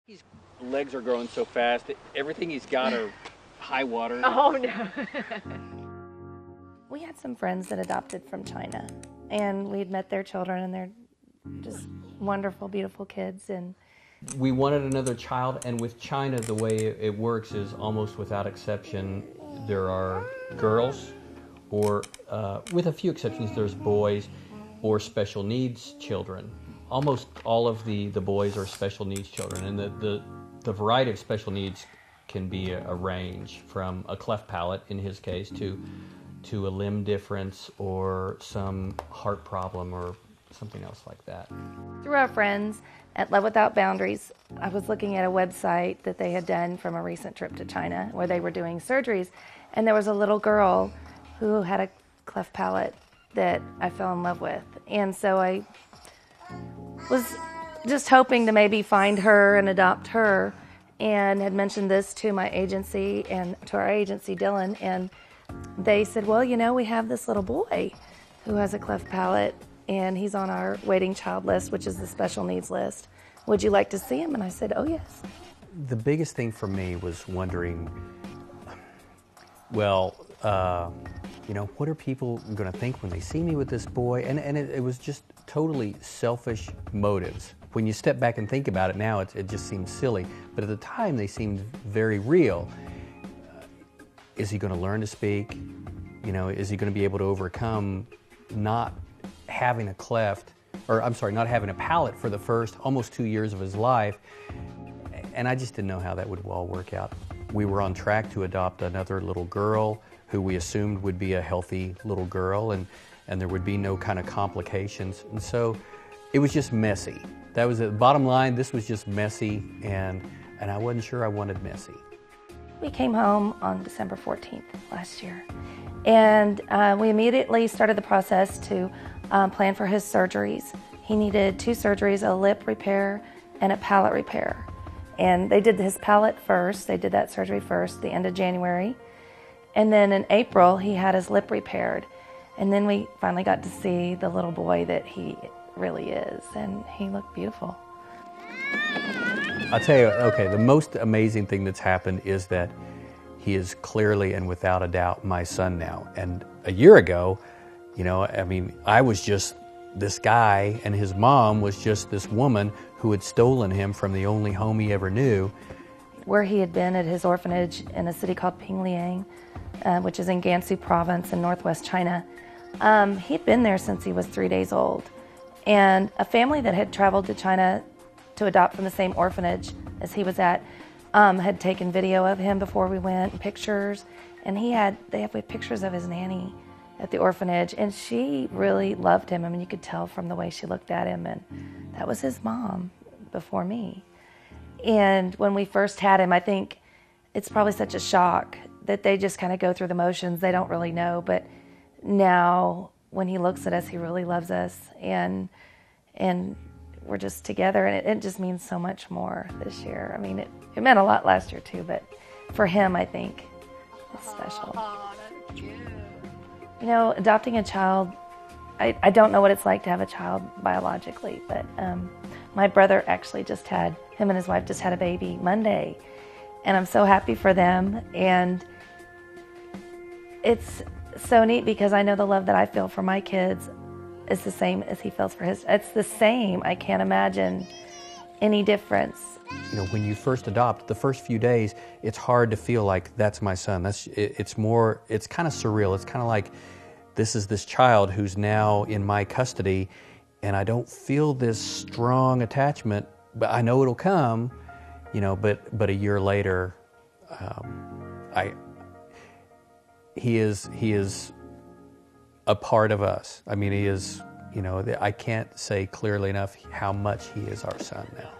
His legs are growing so fast that everything he's got are high water. Oh no. We had some friends that adopted from China, and we had met their children, and they're just wonderful, beautiful kids. And we wanted another child, and with China, the way it works is almost without exception, there are girls, or with a few exceptions, there's boys or special needs children. Almost all of the boys are special needs children, and the variety of special needs can be a range from a cleft palate, in his case, to a limb difference or some heart problem or something else like that. through our friends at Love Without Boundaries, I was looking at a website that they had done from a recent trip to China where they were doing surgeries, and there was a little girl who had a cleft palate that I fell in love with. And so I was just hoping to maybe find her and adopt her, and had mentioned this to my agency and to our agency, Dylan, and they said, well, you know, we have this little boy who has a cleft palate, and he's on our waiting child list, which is the special needs list. Would you like to see him? And I said, oh, yes. The biggest thing for me was wondering, well, you know, what are people going to think when they see me with this boy? And it was just totally selfish motives. When you step back and think about it now, it just seems silly. But at the time, they seemed very real. Is he going to learn to speak? You know, is he going to be able to overcome not having a cleft, or I'm sorry, not having a palate for the first almost 2 years of his life? And I just didn't know how that would all work out. We were on track to adopt another little girl who we assumed would be a healthy little girl, and there would be no kind of complications. And so it was just messy. That was the bottom line. This was just messy, and I wasn't sure I wanted messy. We came home on December 14th last year, and we immediately started the process to plan for his surgeries. He needed 2 surgeries, a lip repair and a palate repair. And they did his palate first. They did that surgery first, the end of January. And then in April, he had his lip repaired. And then we finally got to see the little boy that he really is, and he looked beautiful. I'll tell you, okay, the most amazing thing that's happened is that he is clearly and without a doubt my son now. And a year ago, you know, I mean, I was just this guy, and his mom was just this woman who had stolen him from the only home he ever knew. Where he had been at his orphanage in a city called Pingliang, which is in Gansu province in northwest China, he'd been there since he was 3 days old. And a family that had traveled to China to adopt from the same orphanage as he was at had taken video of him before we went, and pictures, and they have pictures of his nanny at the orphanage, and she really loved him. I mean, you could tell from the way she looked at him, and that was his mom before me. And when we first had him, I think it's probably such a shock that they just kind of go through the motions. They don't really know, but now when he looks at us, he really loves us, and we're just together, and it just means so much more this year. I mean, it meant a lot last year too, but for him, I think it's special. Oh, that's cute. You know, adopting a child, I don't know what it's like to have a child biologically, but my brother actually him and his wife just had a baby Monday, and I'm so happy for them. And it's so neat because I know the love that I feel for my kids is the same as he feels for his. It's the same. I can't imagine any difference. You know, when you first adopt, the first few days, it's hard to feel like that's my son. It's kind of surreal. It's kind of like this is this child who's now in my custody, and I don't feel this strong attachment, but I know it'll come, you know, but a year later, he is a part of us. I mean, he is, you know, I can't say clearly enough how much he is our son now.